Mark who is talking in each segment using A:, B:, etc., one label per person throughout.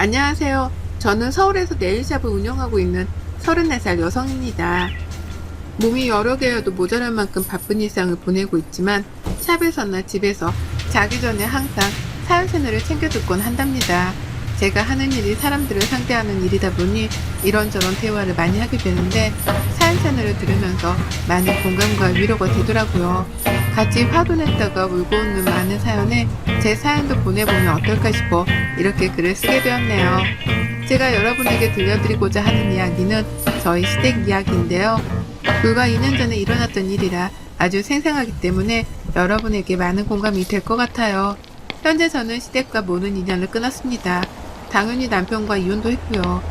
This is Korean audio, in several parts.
A: 안녕하세요. 저는 서울에서 네일샵을 운영하고 있는 34살 여성입니다. 몸이 여러 개여도 모자랄 만큼 바쁜 일상을 보내고 있지만 샵에서나 집에서 자기 전에 항상 사연 채널을 챙겨 듣곤 한답니다. 제가 하는 일이 사람들을 상대하는 일이다 보니 이런저런 대화를 많이 하게 되는데 사연 채널을 들으면서 많은 공감과 위로가 되더라고요. 같이 화도 냈다가 울고 웃는 많은 사연에 제 사연도 보내보면 어떨까 싶어 이렇게 글을 쓰게 되었네요. 제가 여러분에게 들려드리고자 하는 이야기는 저희 시댁 이야기인데요. 불과 2년 전에 일어났던 일이라 아주 생생하기 때문에 여러분에게 많은 공감이 될 것 같아요. 현재 저는 시댁과 모든 인연을 끊었습니다. 당연히 남편과 이혼도 했고요.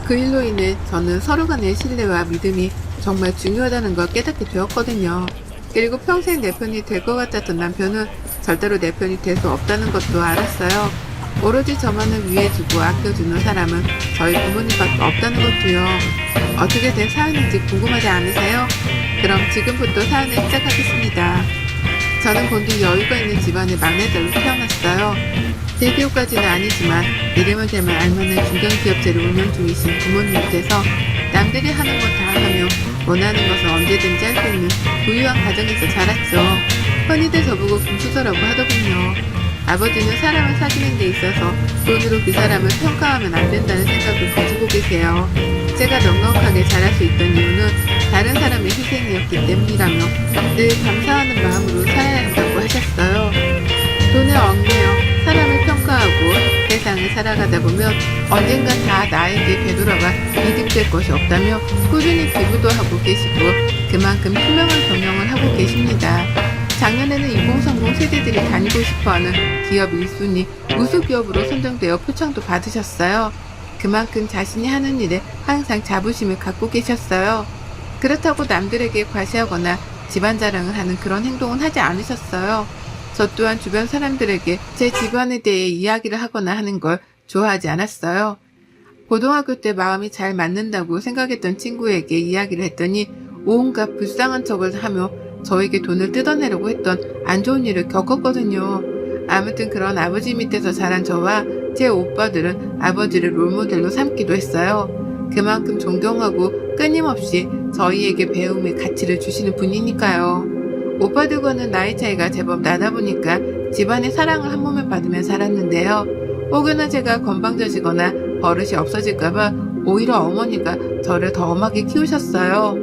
A: 그 일로 인해 저는 서로 간의 신뢰와 믿음이 정말 중요하다는 걸 깨닫게 되었거든요. 그리고 평생 내 편이 될 것 같았던 남편은 절대로 내 편이 될 수 없다는 것도 알았어요. 오로지 저만을 위해주고 아껴주는 사람은 저희 부모님밖에 없다는 것도요. 어떻게 된 사연인지 궁금하지 않으세요? 그럼 지금부터 사연을 시작하겠습니다. 저는 본디 여유가 있는 집안의 막내딸로 태어났어요. 대기업까지는 아니지만 이름을 대면 알만한 중견기업체를 운영 중이신 부모님 밑에서 남들이 하는 거 다 하며 원하는 것을 언제든지 할 수 있는 부유한 가정에서 자랐죠. 흔히들 저보고 금수저라고 하더군요. 아버지는 사람을 사귀는 데 있어서 돈으로 그 사람을 평가하면 안 된다는 생각을 가지고 계세요. 제가 넉넉하게 자랄 수 있던 이유는 다른 사람의 희생이었기 때문이라며 늘 감사하는 마음으로 살아야 한다고 하셨어요. 돈에 얽매여 사람을 평가하고 세상을 살아가다 보면 언젠가 다 나에게 되돌아가 이득될 것이 없다며 꾸준히 기부도 하고 계시고 그만큼 투명한 경영을 하고 계십니다. 작년에는 2030 세대들이 다니고 싶어하는 기업 1순위 우수기업으로 선정되어 표창도 받으셨어요. 그만큼 자신이 하는 일에 항상 자부심을 갖고 계셨어요. 그렇다고 남들에게 과시하거나 집안 자랑을 하는 그런 행동은 하지 않으셨어요. 저 또한 주변 사람들에게 제 집안에 대해 이야기를 하거나 하는 걸 좋아하지 않았어요. 고등학교 때 마음이 잘 맞는다고 생각했던 친구에게 이야기를 했더니 온갖 불쌍한 척을 하며 저에게 돈을 뜯어내려고 했던 안 좋은 일을 겪었거든요. 아무튼 그런 아버지 밑에서 자란 저와 제 오빠들은 아버지를 롤모델로 삼기도 했어요. 그만큼 존경하고 끊임없이 저희에게 배움의 가치를 주시는 분이니까요. 오빠들과는 나이 차이가 제법 나다 보니까 집안의 사랑을 한 몸에 받으며 살았는데요. 혹여나 제가 건방져지거나 버릇이 없어질까봐 오히려 어머니가 저를 더 엄하게 키우셨어요.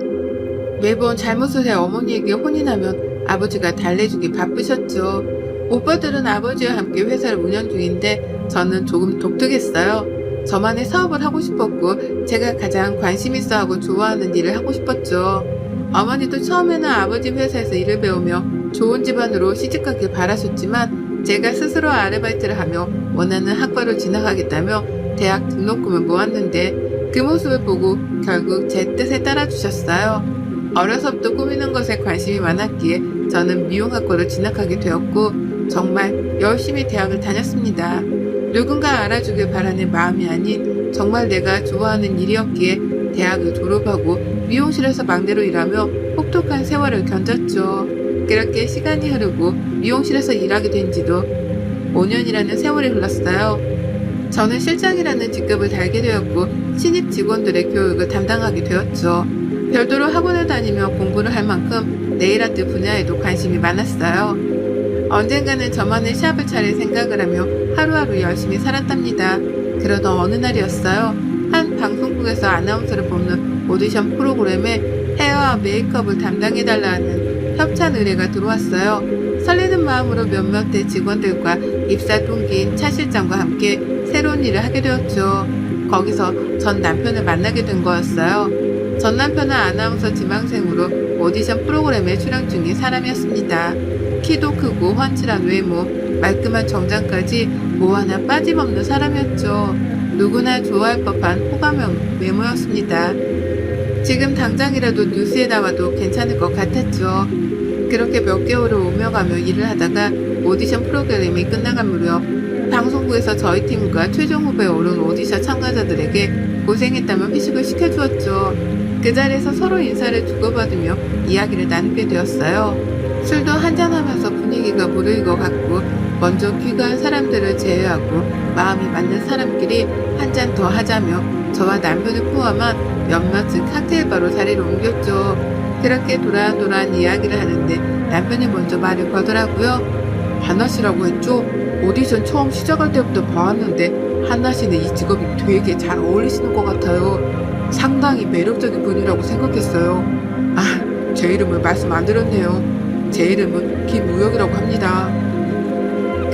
A: 매번 잘못을 해 어머니에게 혼이 나면 아버지가 달래주기 바쁘셨죠. 오빠들은 아버지와 함께 회사를 운영 중인데 저는 조금 독특했어요. 저만의 사업을 하고 싶었고 제가 가장 관심 있어 하고 좋아하는 일을 하고 싶었죠. 어머니도 처음에는 아버지 회사에서 일을 배우며 좋은 집안으로 시집가길 바라셨지만 제가 스스로 아르바이트를 하며 원하는 학과로 진학하겠다며 대학 등록금을 모았는데 그 모습을 보고 결국 제 뜻에 따라주셨어요. 어려서부터 꾸미는 것에 관심이 많았기에 저는 미용학과로 진학하게 되었고 정말 열심히 대학을 다녔습니다. 누군가 알아주길 바라는 마음이 아닌 정말 내가 좋아하는 일이었기에 대학을 졸업하고 미용실에서 막내로 일하며 혹독한 세월을 견뎠죠. 그렇게 시간이 흐르고 미용실에서 일하게 된 지도 5년이라는 세월이 흘렀어요. 저는 실장이라는 직급을 달게 되었고 신입 직원들의 교육을 담당하게 되었죠. 별도로 학원을 다니며 공부를 할 만큼 네일아트 분야에도 관심이 많았어요. 언젠가는 저만의 샵을 차릴 생각을 하며 하루하루 열심히 살았답니다. 그러던 어느 날이었어요. 한 방송국에서 아나운서를 뽑는 오디션 프로그램에 헤어와 메이크업을 담당해달라는 협찬 의뢰가 들어왔어요. 설레는 마음으로 몇몇의 직원들과 입사 동기인 차 실장과 함께 새로운 일을 하게 되었죠. 거기서 전 남편을 만나게 된 거였어요. 전 남편은 아나운서 지망생으로 오디션 프로그램에 출연 중인 사람이었습니다. 키도 크고 훤칠한 외모, 말끔한 정장까지 뭐 하나 빠짐없는 사람이었죠. 누구나 좋아할 법한 호감형 외모였습니다. 지금 당장이라도 뉴스에 나와도 괜찮을 것 같았죠. 그렇게 몇 개월을 오며가며 일을 하다가 오디션 프로그램이 끝나간 무렵 방송국에서 저희 팀과 최종 후보에 오른 오디션 참가자들에게 고생했다며 회식을 시켜주었죠. 그 자리에서 서로 인사를 주고받으며 이야기를 나누게 되었어요. 술도 한잔하면서 분위기가 무르익어 갔고 먼저 귀가한 사람들을 제외하고 마음이 맞는 사람끼리 한 잔 더 하자며 저와 남편을 포함한 몇몇은 칵테일바로 자리를 옮겼죠. 그렇게 도란도란 이야기를 하는데 남편이 먼저 말을 거더라고요. 한나 씨라고 했죠? 오디션 처음 시작할 때부터 봐왔는데 한나 씨는 이 직업이 되게 잘 어울리시는 것 같아요. 상당히 매력적인 분이라고 생각했어요. 아, 제 이름을 말씀 안 드렸네요. 제 이름은 김우혁이라고 합니다.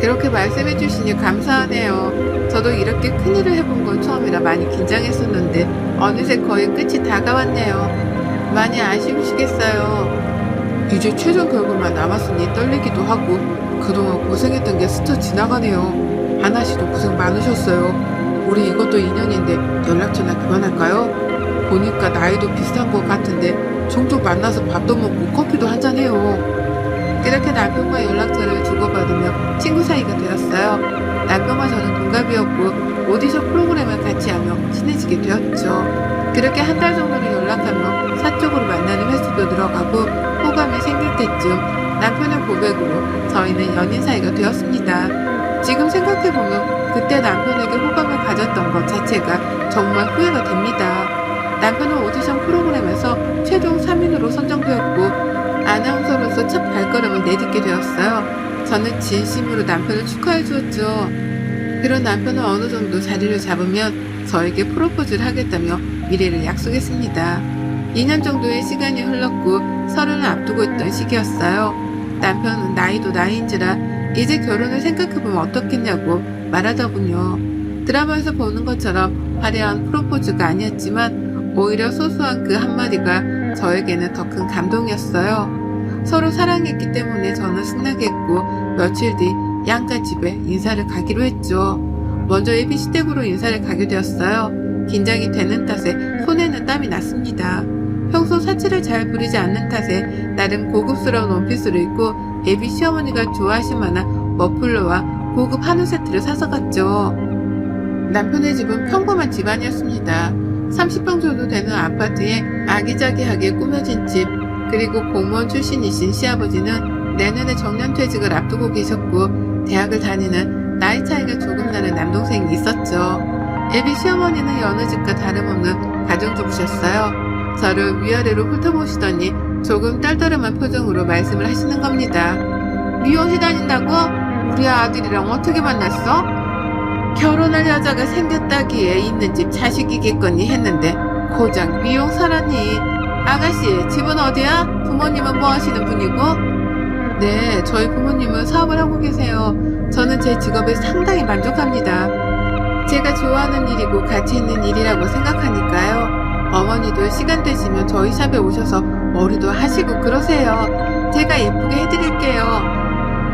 A: 그렇게 말씀해 주시니 감사하네요. 저도 이렇게 큰일을 해본 건 처음이라 많이 긴장했었는데 어느새 거의 끝이 다가왔네요. 많이 아쉬우시겠어요. 이제 최종 결과만 남았으니 떨리기도 하고 그동안 고생했던 게 스쳐 지나가네요. 하나 씨도 고생 많으셨어요. 우리 이것도 인연인데 연락처나 그만할까요? 보니까 나이도 비슷한 것 같은데 종종 만나서 밥도 먹고 커피도 한잔해요. 이렇게 남편과 연락처를 주고받으며 친구 사이가 되었어요. 남편과 저는 동갑이었고 오디션 프로그램을 같이 하며 친해지게 되었죠. 그렇게 한 달 정도를 연락하며 사적으로 만나는 횟수도 늘어가고 호감이 생길 때쯤 남편의 고백으로 저희는 연인 사이가 되었습니다. 지금 생각해보면 그때 남편에게 호감을 가졌던 것 자체가 정말 후회가 됩니다. 남편은 오디션 프로그램에서 최종 3인으로 선정되었고 아나운서로서 첫 발걸음을 내딛게 되었어요. 저는 진심으로 남편을 축하해 주었죠. 그런 남편은 어느 정도 자리를 잡으면 저에게 프로포즈를 하겠다며 미래를 약속했습니다. 2년 정도의 시간이 흘렀고 서른을 앞두고 있던 시기였어요. 남편은 나이도 나이인지라 이제 결혼을 생각해보면 어떻겠냐고 말하더군요. 드라마에서 보는 것처럼 화려한 프로포즈가 아니었지만 오히려 소소한 그 한마디가 저에게는 더 큰 감동이었어요. 서로 사랑했기 때문에 저는 신나게 했고 며칠 뒤 양가 집에 인사를 가기로 했죠. 먼저 ABC 댁으로 인사를 가게 되었어요. 긴장이 되는 탓에 손에는 땀이 났습니다. 평소 사치를 잘 부리지 않는 탓에 나름 고급스러운 원피스를 입고 애비 시어머니가 좋아하실 만한 머플러와 고급 한우 세트를 사서 갔죠. 남편의 집은 평범한 집안이었습니다. 30평 정도 되는 아파트에 아기자기하게 꾸며진 집, 그리고 공무원 출신이신 시아버지는 내년에 정년퇴직을 앞두고 계셨고 대학을 다니는 나이 차이가 조금 나는 남동생이 있었죠. 애비 시어머니는 여느 집과 다름없는 가정주부셨어요. 저를 위아래로 훑어보시더니 조금 떨떠름한 표정으로 말씀을 하시는 겁니다. 미용실 다닌다고? 우리 아들이랑 어떻게 만났어? 결혼할 여자가 생겼다기에 있는 집 자식이겠거니 했는데 고작 미용사라니. 아가씨, 집은 어디야? 부모님은 뭐 하시는 분이고? 네, 저희 부모님은 사업을 하고 계세요. 저는 제 직업에 상당히 만족합니다. 제가 좋아하는 일이고 가치 있는 일이라고 생각하니까요. 어머니도 시간 되시면 저희 샵에 오셔서 머리도 하시고 그러세요. 제가 예쁘게 해드릴게요.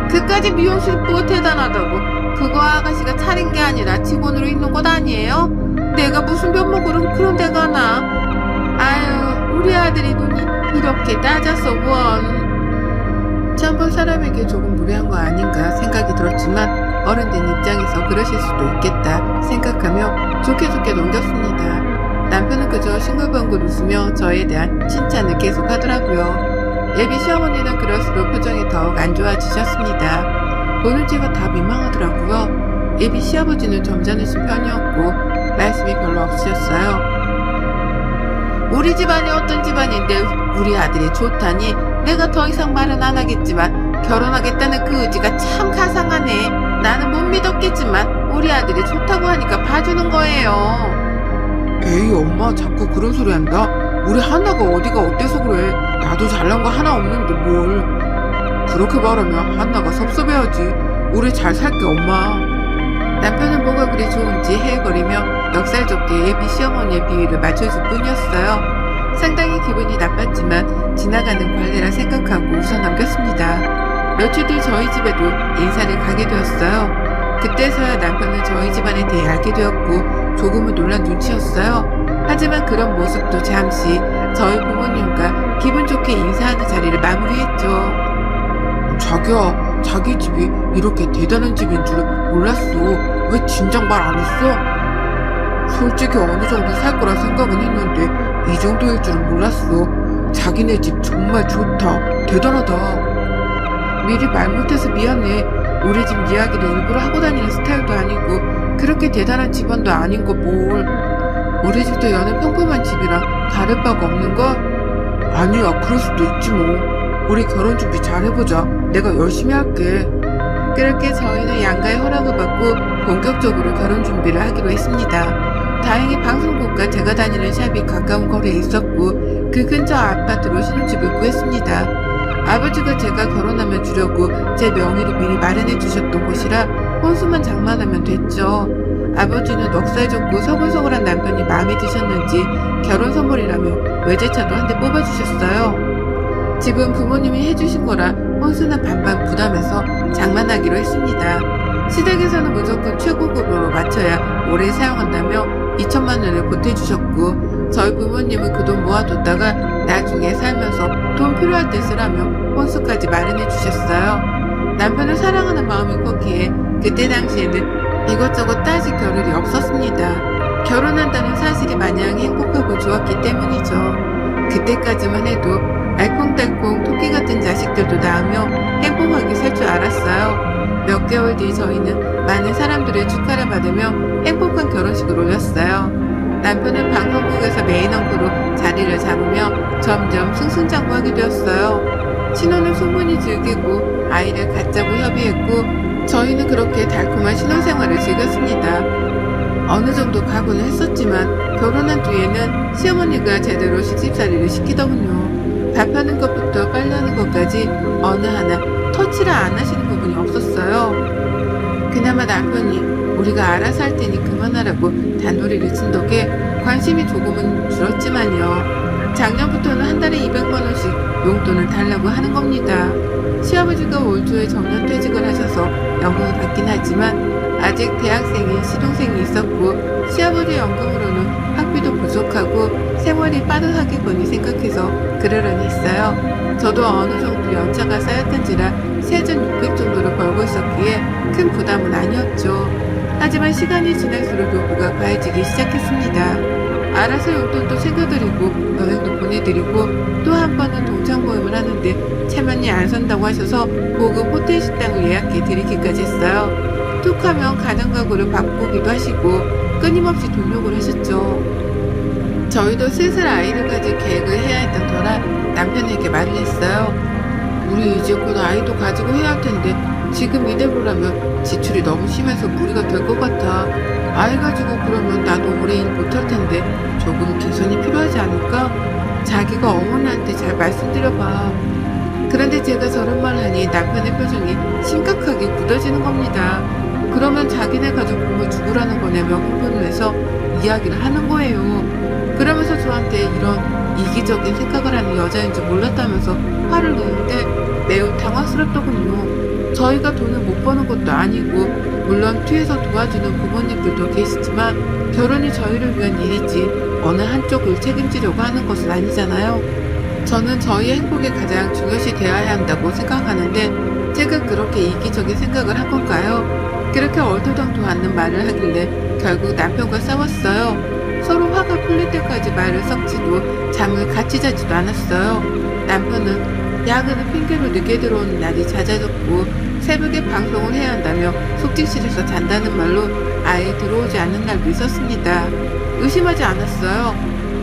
A: 그까지 미용실 또 대단하다고. 그거 아가씨가 차린 게 아니라 직원으로 있는 것 아니에요? 내가 무슨 면목으로 그런 데 가나? 아유, 우리 아들이 눈이 이렇게 따져서 원. 처음 본 사람에게 조금 무례한 거 아닌가 생각이 들었지만 어른된 입장에서 그러실 수도 있겠다 생각하며 좋게 넘겼습니다. 남편은 그저 싱글벙글 웃으며 저에 대한 칭찬을 계속 하더라고요. 예비 시어머니는 그럴수록 표정이 더욱 안 좋아지셨습니다. 보는 제가 다 민망하더라고요. 예비 시아버지는 점잖으신 편이었고 말씀이 별로 없으셨어요. 우리 집안이 어떤 집안인데 우리 아들이 좋다니. 내가 더 이상 말은 안 하겠지만 결혼하겠다는 그 의지가 참 가상하네. 나는 못 믿었겠지만 우리 아들이 좋다고 하니까 봐주는 거예요. 에이, 엄마 자꾸 그런 소리 한다. 우리 하나가 어디가 어때서 그래. 나도 잘난 거 하나 없는데 뭘. 그렇게 말하면 한나가 섭섭해하지. 우리 잘 살게 엄마. 남편은 뭐가 그리 좋은지 헤헤거리며 멱살좋게 예비 시어머니의 비위를 맞춰줄 뿐이었어요. 상당히 기분이 나빴지만 지나가는 관례라 생각하고 웃어 넘겼습니다. 며칠 뒤 저희 집에도 인사를 가게 되었어요. 그때서야 남편은 저희 집안에 대해 알게 되었고 조금은 놀란 눈치였어요. 하지만 그런 모습도 잠시 저희 부모님과 기분 좋게 인사하는 자리를 마무리했죠. 자기야, 자기 집이 이렇게 대단한 집인 줄 몰랐어. 왜 진작 말 안 했어? 솔직히 어느 정도 살 거라 생각은 했는데 이 정도일 줄은 몰랐어. 자기네 집 정말 좋다. 대단하다. 미리 말 못해서 미안해. 우리 집 이야기를 일부러 하고 다니는 스타일도 아니고 그렇게 대단한 집안도 아닌 거 뭘. 우리 집도 여느 평범한 집이랑 다를 바가 없는 거? 아니야, 그럴 수도 있지 뭐. 우리 결혼 준비 잘 해보자. 내가 열심히 할게. 그렇게 저희는 양가의 허락을 받고 본격적으로 결혼 준비를 하기로 했습니다. 다행히 방송국과 제가 다니는 샵이 가까운 거리에 있었고 그 근처 아파트로 신혼집을 구했습니다. 아버지가 제가 결혼하면 주려고 제 명의로 미리 마련해 주셨던 곳이라 혼수만 장만하면 됐죠. 아버지는 넉살 좋고 서글서글한 남편이 마음에 드셨는지 결혼 선물이라며 외제차도 한 대 뽑아주셨어요. 집은 부모님이 해주신 거라 혼수는 반반 부담해서 장만하기로 했습니다. 시댁에서는 무조건 최고급으로 맞춰야 오래 사용한다며 2천만 원을 보태주셨고 저희 부모님은 그 돈 모아뒀다가 나중에 살면서 돈 필요할 때 쓰라며 혼수까지 마련해 주셨어요. 남편을 사랑하는 마음이 컸기에 그때 당시에는 이것저것 따질 겨를이 없었습니다. 결혼한다는 사실이 마냥 행복하고 좋았기 때문이죠. 그때까지만 해도 알콩달콩 토끼 같은 자식들도 낳으며 행복하게 살 줄 알았어요. 몇 개월 뒤 저희는 많은 사람들의 축하를 받으며 행복한 결혼식을 올렸어요. 남편은 방송국에서 메인 앵커로 자리를 잡으며 점점 승승장구하게 되었어요. 신혼은 소문이 즐기고 아이를 갖자고 협의했고 저희는 그렇게 달콤한 신혼생활을 즐겼습니다. 어느 정도 각오는 했었지만 결혼한 뒤에는 시어머니가 제대로 시집살이를 시키더군요. 밥하는 것부터 빨래하는 것까지 어느 하나 터치를 안 하시는 부분이 없었어요. 그나마 남편이 우리가 알아서 할 테니 그만하라고 단도리를 친 덕에 관심이 조금은 줄었지만요. 작년부터는 한 달에 200만 원씩 용돈을 달라고 하는 겁니다. 시아버지가 올 초에 정년퇴직을 하셔서 연금을 받긴 하지만 아직 대학생인 시동생이 있었고 시아버지 연금으로는 학비도 부족하고 생활이 빠듯하겠거니 생각해서 그러려니 했어요. 저도 어느 정도 연차가 쌓였던지라 세전 600 정도를 벌고 있었기에 큰 부담은 아니었죠. 하지만 시간이 지날수록 요구가 과해지기 시작했습니다. 알아서 용돈도 챙겨드리고 여행도 보내드리고 또 한 번은 동창 모임을 하는데 체면이 안 선다고 하셔서 고급 호텔 식당을 예약해 드리기까지 했어요. 툭하면 가정 가구를 바꾸기도 하시고 끊임없이 돈 요구를 하셨죠. 저희도 슬슬 아이를 가질 계획을 해야 했던 터라 남편에게 말을 했어요. 우리 이제 곧 아이도 가지고 해야 할 텐데 지금 이대로라면 지출이 너무 심해서 무리가 될 것 같아. 아이 가지고 그러면 나도 오래 일 못할 텐데 조금 개선이 필요하지 않을까? 자기가 어머니한테 잘 말씀드려봐. 그런데 제가 저런 말 하니 남편의 표정이 심각하게 굳어지는 겁니다. 그러면 자기네 가족 부모 죽으라는 거냐며 흥분을 해서 이야기를 하는 거예요. 그러면서 저한테 이런 이기적인 생각을 하는 여자인 줄 몰랐다면서 화를 내는데 매우 당황스럽더군요. 저희가 돈을 못 버는 것도 아니고 물론 뒤에서 도와주는 부모님들도 계시지만 결혼이 저희를 위한 일이지 어느 한쪽을 책임지려고 하는 것은 아니잖아요. 저는 저희 행복이 가장 중요시 되어야 한다고 생각하는데 제가 그렇게 이기적인 생각을 한 건가요? 그렇게 얼토당토 않는 말을 하길래 결국 남편과 싸웠어요. 서로 화가 풀릴 때까지 말을 섞지도 잠을 같이 자지도 않았어요. 남편은 야근을 핑계로 늦게 들어오는 날이 잦아졌고 새벽에 방송을 해야 한다며 속직실에서 잔다는 말로 아예 들어오지 않는 날도 있었습니다. 의심하지 않았어요.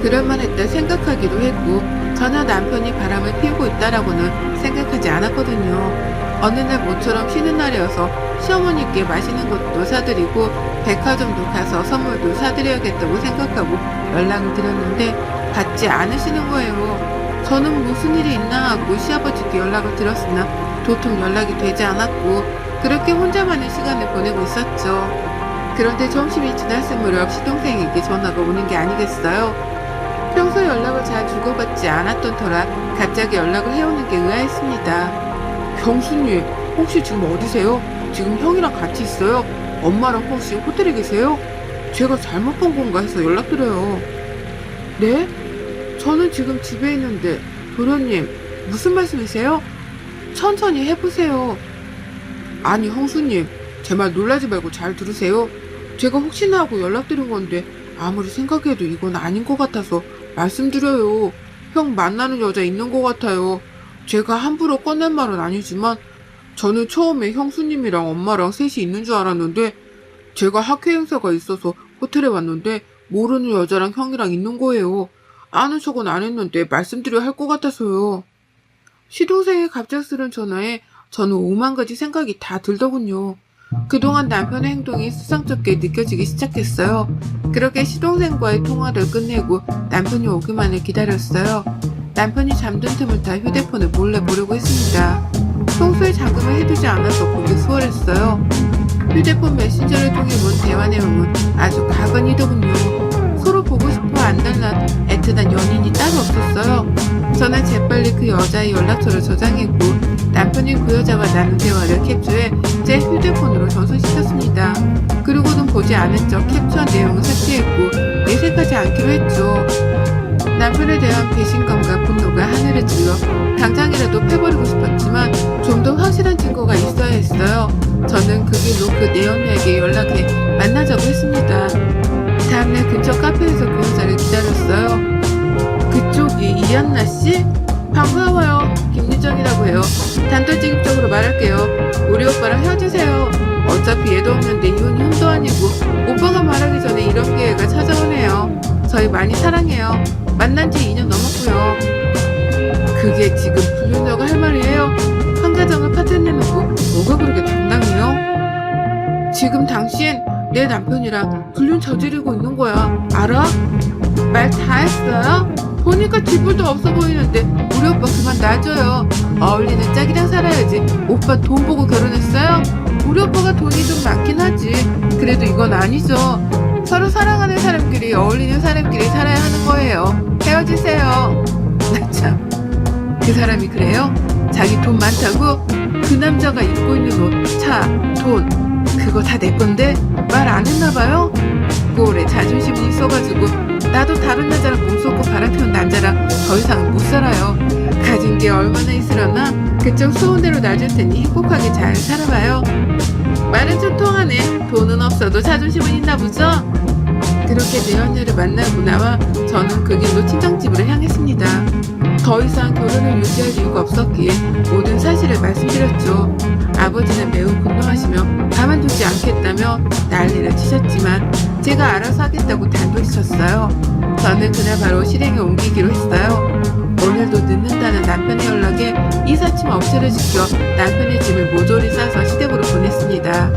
A: 그럴만했다 생각하기도 했고 전혀 남편이 바람을 피우고 있다라고는 생각하지 않았거든요. 어느 날 모처럼 쉬는 날이어서 시어머니께 맛있는 것도 사드리고 백화점도 가서 선물도 사드려야겠다고 생각하고 연락을 드렸는데 받지 않으시는 거예요. 저는 무슨 일이 있나 하고 시아버지께 연락을 드렸으나 도통 연락이 되지 않았고 그렇게 혼자만의 시간을 보내고 있었죠. 그런데 점심이 지났을 무렵 시동생에게 전화가 오는 게 아니겠어요? 평소 연락을 잘 주고받지 않았던 터라 갑자기 연락을 해오는 게 의아했습니다. 형수님, 혹시 지금 어디세요? 지금 형이랑 같이 있어요? 엄마랑 혹시 호텔에 계세요? 제가 잘못 본 건가 해서 연락드려요. 네? 저는 지금 집에 있는데 도련님 무슨 말씀이세요? 천천히 해보세요. 아니 형수님, 제 말 놀라지 말고 잘 들으세요. 제가 혹시나 하고 연락드린 건데 아무리 생각해도 이건 아닌 것 같아서 말씀드려요. 형 만나는 여자 있는 것 같아요. 제가 함부로 꺼낸 말은 아니지만 저는 처음에 형수님이랑 엄마랑 셋이 있는 줄 알았는데 제가 학회 행사가 있어서 호텔에 왔는데 모르는 여자랑 형이랑 있는 거예요. 아는 척은 안 했는데 말씀드려야 할 것 같아서요. 시동생의 갑작스런 전화에 저는 오만 가지 생각이 다 들더군요. 그동안 남편의 행동이 수상쩍게 느껴지기 시작했어요. 그렇게 시동생과의 통화를 끝내고 남편이 오기만을 기다렸어요. 남편이 잠든 틈을 타 휴대폰을 몰래 보려고 했습니다. 평소에 잠금을 해두지 않아서 보기 수월했어요. 휴대폰 메신저를 통해 본 대화 내용은 아주 가관이더군요. 서로 보고 싶어 안달난 애틋한 연인이 따로 없었어요. 저는 재빨리 그 여자의 연락처를 저장했고 남편이 그 여자와 나눈 대화를 캡처해 제 휴대폰으로 전송시켰습니다. 그리고는 보지 않은 척 캡처한 내용을 삭제했고 내색하지 않기로 했죠. 남편에 대한 배신감과 분노가 하늘을 찔러 당장이라도 패버리고 싶었지만 좀 더 확실한 증거가 있어야 했어요. 저는 그 길로 그 내연녀에게 연락해 만나자고 했습니다. 다음날 근처 카페에서 그 여자를 기다렸어요. 그쪽이 이한나 씨? 반가워요. 김유정이라고 해요. 단도직입적으로 말할게요. 우리 오빠랑 헤어지세요. 어차피 얘도 없는데 이혼이 흠도 아니고 오빠가 말하기 전에 이런 기회가 찾아오네요. 저희 많이 사랑해요. 만난 지 2년 넘었고요. 그게 지금 불륜녀가 할 말이에요? 한 가정을 파탄내놓고 뭐가 그렇게 당당해요? 지금 당신 내 남편이랑 불륜 저지르고 있는 거야. 알아? 말 다 했어요? 보니까 뒷불도 없어 보이는데 우리 오빠 그만 놔줘요. 어울리는 짝이랑 살아야지. 오빠 돈 보고 결혼했어요? 우리 오빠가 돈이 좀 많긴 하지. 그래도 이건 아니죠. 서로 사랑하는 사람끼리 어울리는 사람끼리 살아야 하는 거예요. 헤어지세요. 나 참. 그 사람이 그래요? 자기 돈 많다고? 그 남자가 입고 있는 옷, 차, 돈 그거 다 내 건데 말 안 했나 봐요? 꼴에 자존심이 있어가지고 나도 다른 여자랑 몸 쏟고 바람피운 남자랑 더 이상 못 살아요. 가진 게 얼마나 있으려나? 그쪽 소원대로 놔줄 테니 행복하게 잘 살아봐요. 말은 좀 통하네. 돈은 없어도 자존심은 있나 보죠? 그렇게 내연녀를 만나고 나와 저는 그 길로 친정집으로 향했습니다. 더 이상 결혼을 유지할 이유가 없었기에 모든 사실을 말씀드렸죠. 아버지는 매우 분노하시며 가만두지 않겠다며 난리를 치셨지만 제가 알아서 하겠다고 단도리쳤어요. 저는 그날 바로 실행에 옮기기로 했어요. 오늘도 늦는다는 남편의 연락에 이삿짐 업체를 지켜 남편의 짐을 모조리 싸서 시댁으로 보냈습니다.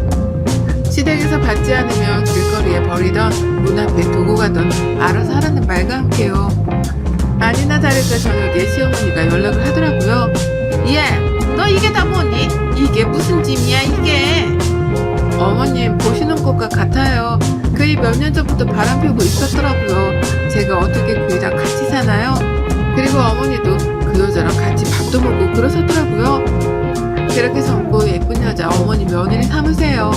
A: 시댁에서 받지 않으면 길거리에 버리던 문 앞에 두고 가던 알아서 하라는 말과 함께요. 아니나 다를까 저녁에 시어머니가 연락을 하더라고요. 얘, 너 이게 다 뭐니? 이게 무슨 짐이야 이게? 어머님 보시는 것과 같아요. 그이 몇 년 전부터 바람 피우고 있었더라고요. 제가 어떻게 그이랑 같이 사나요? 그리고 어머니도 그 여자랑 같이 밥도 먹고 그러셨더라고요. 그렇게 젊고 예쁜 여자 어머니 며느리 삼으세요.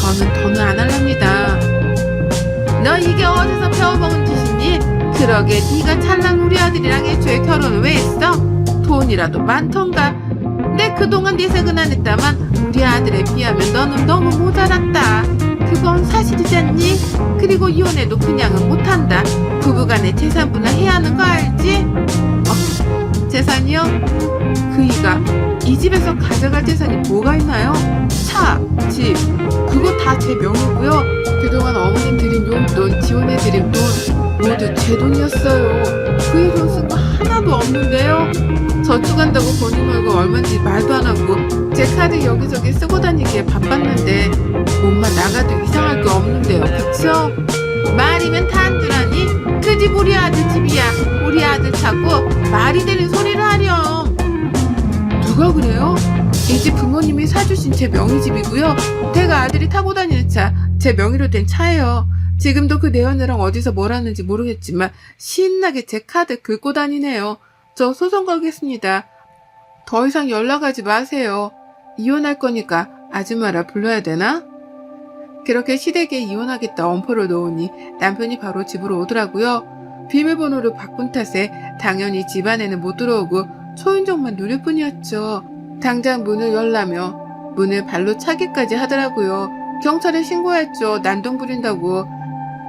A: 저는 더는 안 할랍니다. 너 이게 어디서 배워먹은 짓이니? 그러게 네가 찰랑 우리 아들이랑 애초에 결혼을 왜 했어? 돈이라도 많던가. 내 그동안 내색은 안 했다만 우리 아들에 비하면 너는 너무 모자랐다. 그건 사실이지 않니? 그리고 이혼해도 그냥은 못한다. 부부간에 재산 분할해야 하는 거 알지? 재산이요? 그이가 이 집에서 가져갈 재산이 뭐가 있나요? 차, 집, 그거 다 제 명이고요. 그동안 어머님 드린 용돈, 지원해드린 돈 모두 제 돈이었어요. 그이 돈 쓴 거 하나도 없는데요. 저축한다고 버니 말고 얼마인지 말도 안 하고 제 카드 여기저기 쓰고 다니기에 바빴는데 몸만 나가도 이상할 게 없는데요. 그쵸? 말이면 다 안 주라니? 그 집 우리 아들 집이야. 우리 아들 차고 말이 되는 소리를 하렴. 누가 그래요? 이 집 부모님이 사주신 제 명의 집이고요. 제가 아들이 타고 다니는 차, 제 명의로 된 차예요. 지금도 그 내연애랑 어디서 뭘 하는지 모르겠지만 신나게 제 카드 긁고 다니네요. 저 소송 걸겠습니다. 더 이상 연락하지 마세요. 이혼할 거니까 아줌마라 불러야 되나? 그렇게 시댁에 이혼하겠다 엄포를 놓으니 남편이 바로 집으로 오더라고요. 비밀번호를 바꾼 탓에 당연히 집안에는 못 들어오고 초인종만 누릴 뿐이었죠. 당장 문을 열라며 문을 발로 차기까지 하더라고요. 경찰에 신고했죠. 난동 부린다고.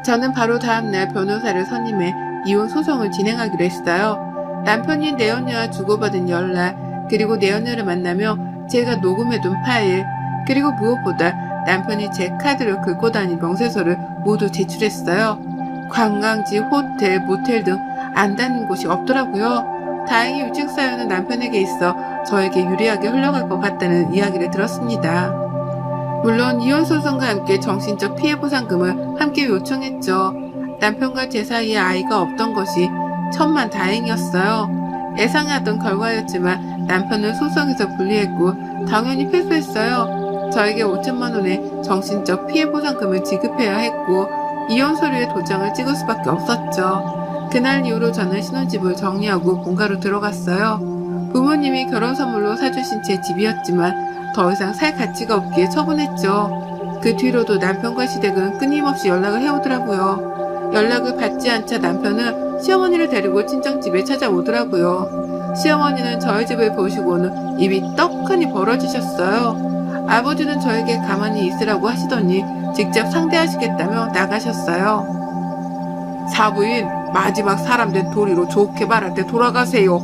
A: 저는 바로 다음날 변호사를 선임해 이혼 소송을 진행하기로 했어요. 남편이 내연녀와 주고받은 연락 그리고 내연녀를 만나며 제가 녹음해둔 파일, 그리고 무엇보다 남편이 제 카드를 긁고 다닌 명세서를 모두 제출했어요. 관광지, 호텔, 모텔 등 안 다닌 곳이 없더라고요. 다행히 유책 사유는 남편에게 있어 저에게 유리하게 흘러갈 것 같다는 이야기를 들었습니다. 물론 이혼 소송과 함께 정신적 피해 보상금을 함께 요청했죠. 남편과 제 사이에 아이가 없던 것이 천만 다행이었어요. 예상하던 결과였지만 남편은 소송에서 불리했고 당연히 패소했어요. 저에게 5천만 원의 정신적 피해 보상금을 지급해야 했고 이혼 서류에 도장을 찍을 수밖에 없었죠. 그날 이후로 저는 신혼집을 정리하고 본가로 들어갔어요. 부모님이 결혼 선물로 사주신 제 집이었지만 더 이상 살 가치가 없기에 처분했죠. 그 뒤로도 남편과 시댁은 끊임없이 연락을 해오더라고요. 연락을 받지 않자 남편은 시어머니를 데리고 친정집에 찾아오더라고요. 시어머니는 저희 집을 보시고는 입이 떡하니 벌어지셨어요. 아버지는 저에게 가만히 있으라고 하시더니 직접 상대하시겠다며 나가셨어요. 사부인, 마지막 사람 된 도리로 좋게 말할 때 돌아가세요.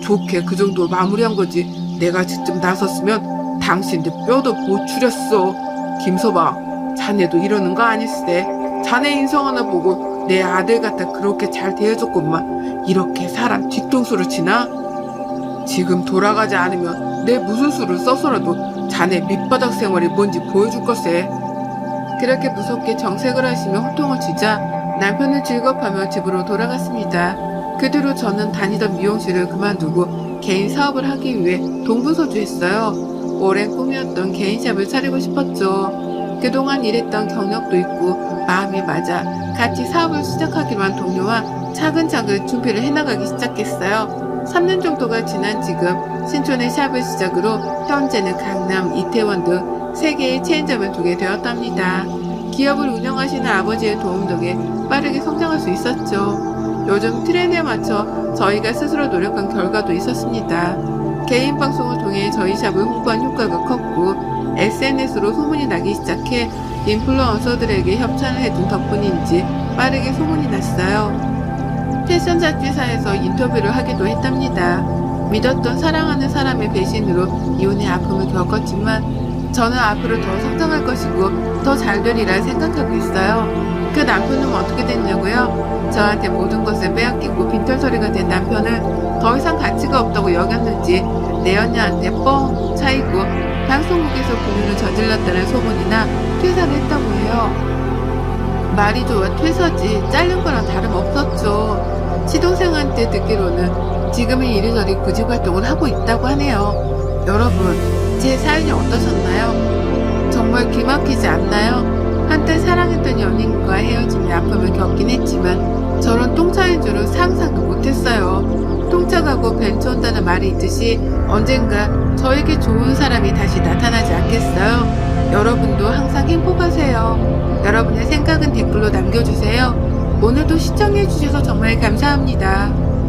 A: 좋게 그 정도 마무리한 거지. 내가 직접 나섰으면 당신들 뼈도 못 추렸어. 김서방, 자네도 이러는 거 아니세? 자네 인성 하나 보고 내 아들 갖다 그렇게 잘 대해줬건만 이렇게 사람 뒤통수를 치나? 지금 돌아가지 않으면 내 무슨 수를 써서라도 자네 밑바닥 생활이 뭔지 보여줄 것세. 그렇게 무섭게 정색을 하시며 호통을 치자 남편은 즐겁하며 집으로 돌아갔습니다. 그 뒤로 저는 다니던 미용실을 그만두고 개인 사업을 하기 위해 동부서주했어요. 오랜 꿈이었던 개인샵을 차리고 싶었죠. 그동안 일했던 경력도 있고 마음이 맞아 같이 사업을 시작하기로 한 동료와 차근차근 준비를 해나가기 시작했어요. 3년 정도가 지난 지금 신촌의 샵을 시작으로 현재는 강남, 이태원 등 3개의 체인점을 두게 되었답니다. 기업을 운영하시는 아버지의 도움 덕에 빠르게 성장할 수 있었죠. 요즘 트렌드에 맞춰 저희가 스스로 노력한 결과도 있었습니다. 개인 방송을 통해 저희 샵을 홍보한 효과가 컸고 SNS로 소문이 나기 시작해 인플루언서들에게 협찬을 해둔 덕분인지 빠르게 소문이 났어요. 패션 잡지사에서 인터뷰를 하기도 했답니다. 믿었던 사랑하는 사람의 배신으로 이혼의 아픔을 겪었지만 저는 앞으로 더 성장할 것이고 더 잘 되리라 생각하고 있어요. 그 남편은 어떻게 됐냐고요? 저한테 모든 것을 빼앗기고 빈털터리가 된 남편을 더 이상 가치가 없다고 여겼는지 내 언니한테 뻥 차이고 방송국에서 공유를 저질렀다는 소문이나 퇴사를 했다고 해요. 말이 좋아 퇴사지 잘린 거랑 다름없었죠. 시동생한테 듣기로는 지금은 이리저리 구직 활동을 하고 있다고 하네요. 여러분, 제 사연이 어떠셨나요? 정말 기막히지 않나요? 한때 사랑했던 연인과 헤어짐의 아픔을 겪긴 했지만 저런 똥차인 줄은 상상도 못했어요. 똥차 가고 벤츠 온다는 말이 있듯이 언젠가 저에게 좋은 사람이 다시 나타나지 않겠어요? 여러분도 항상 행복하세요. 여러분의 생각은 댓글로 남겨주세요. 오늘도 시청해주셔서 정말 감사합니다.